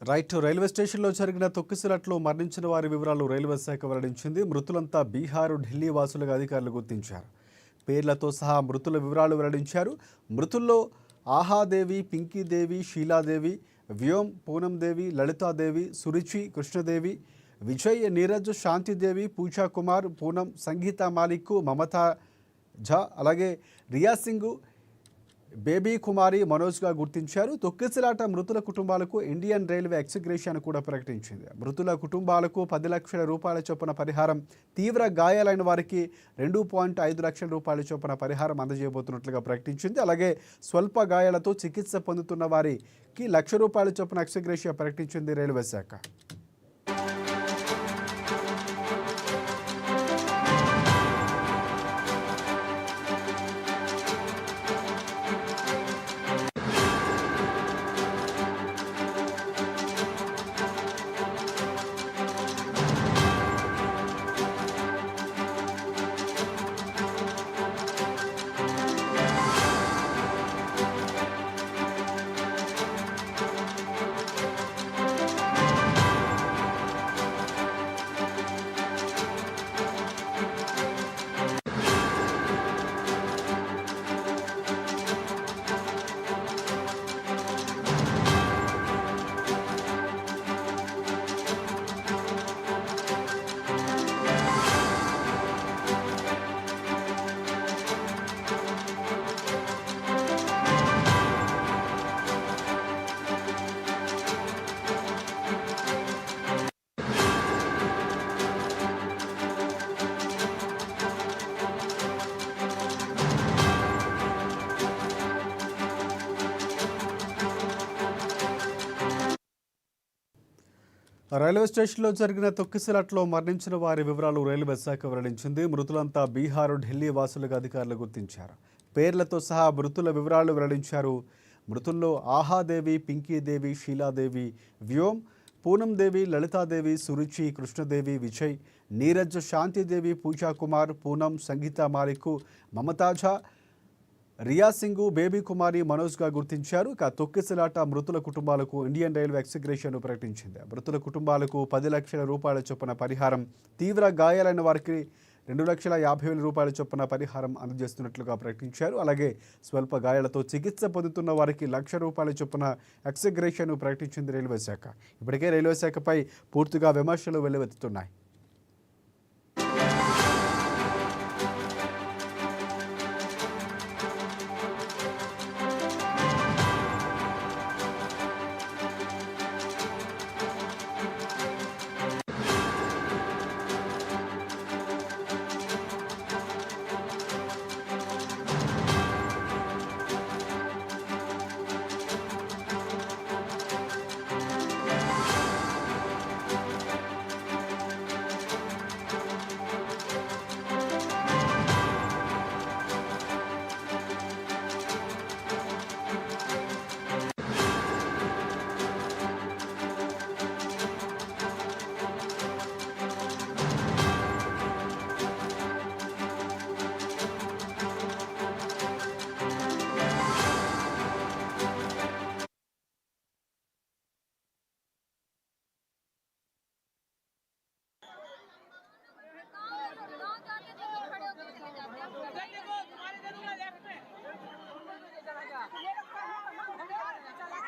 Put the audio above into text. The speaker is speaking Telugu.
రైల్వే స్టేషన్లో జరిగిన తొక్కిసలాటలో మరణించిన వారి వివరాలు రైల్వే శాఖ వెల్లడించింది. మృతులంతా బీహార్, ఢిల్లీ వాసులుగా అధికారులు గుర్తించారు. పేర్లతో సహా మృతుల వివరాలు వెల్లడించారు. మృతుల్లో ఆహాదేవి, పింకీదేవి, షీలాదేవి, వ్యోమ్, పూనందేవి, లలితాదేవి, సురుచి, కృష్ణదేవి, విజయ్, నీరజ్, శాంతిదేవి, పూజా కుమార్, పూనం, సంగీత మాలిక్, మమతా ఝా, అలాగే రియా సింగ్, బేబీ కుమారి, మనోజ్గా గుర్తించారు. తొక్కిసలాట మృతుల కుటుంబాలకు ఇండియన్ రైల్వే ఎక్స్గ్రేషియాను కూడా ప్రకటించింది. మృతుల కుటుంబాలకు 10 లక్షల రూపాయల చొప్పున పరిహారం, తీవ్ర గాయాలైన వారికి 2.5 లక్షల రూపాయల చొప్పున పరిహారం అందజేయబోతున్నట్లుగా ప్రకటించింది. అలాగే స్వల్ప గాయాలతో చికిత్స పొందుతున్న వారికి 1 లక్ష రూపాయల చొప్పున ఎక్స్గ్రేషియా ప్రకటించింది రైల్వే శాఖ. రైల్వే స్టేషన్లో జరిగిన తొక్కిసలాటలో మరణించిన వారి వివరాలు రైల్వే శాఖ వెల్లడించింది. మృతులంతా బీహార్, ఢిల్లీ వాసులుగా అధికారులు గుర్తించారు. పేర్లతో సహా మృతుల వివరాలు వెల్లడించారు. మృతుల్లో ఆహాదేవి, పింకీదేవి, షీలాదేవి, వ్యోమ్, పూనందేవి, లలితాదేవి, సురుచి, కృష్ణదేవి, విజయ్, నీరజ్, శాంతిదేవి, పూజా కుమార్, పూనం, సంగీత మాలిక్, మమతా ఝా, రియా సింగ్, బేబీ కుమారి, మనోజ్గా గుర్తించారు. ఇక తొక్కిసలాట మృతుల కుటుంబాలకు ఇండియన్ రైల్వే ఎక్స్గ్రేషియాను ప్రకటించింది. మృతుల కుటుంబాలకు 10 లక్షల రూపాయల చొప్పున పరిహారం, తీవ్ర గాయాలైన వారికి 2,50,000 రూపాయల చొప్పున పరిహారం అందజేస్తున్నట్లుగా ప్రకటించారు. అలాగే స్వల్ప గాయాలతో చికిత్స పొందుతున్న వారికి 1 లక్ష రూపాయల చొప్పున ఎక్స్గ్రేషియాను ప్రకటించింది రైల్వే శాఖ. ఇప్పటికే రైల్వే శాఖపై పూర్తిగా విమర్శలు వెల్లువెత్తుతున్నాయి.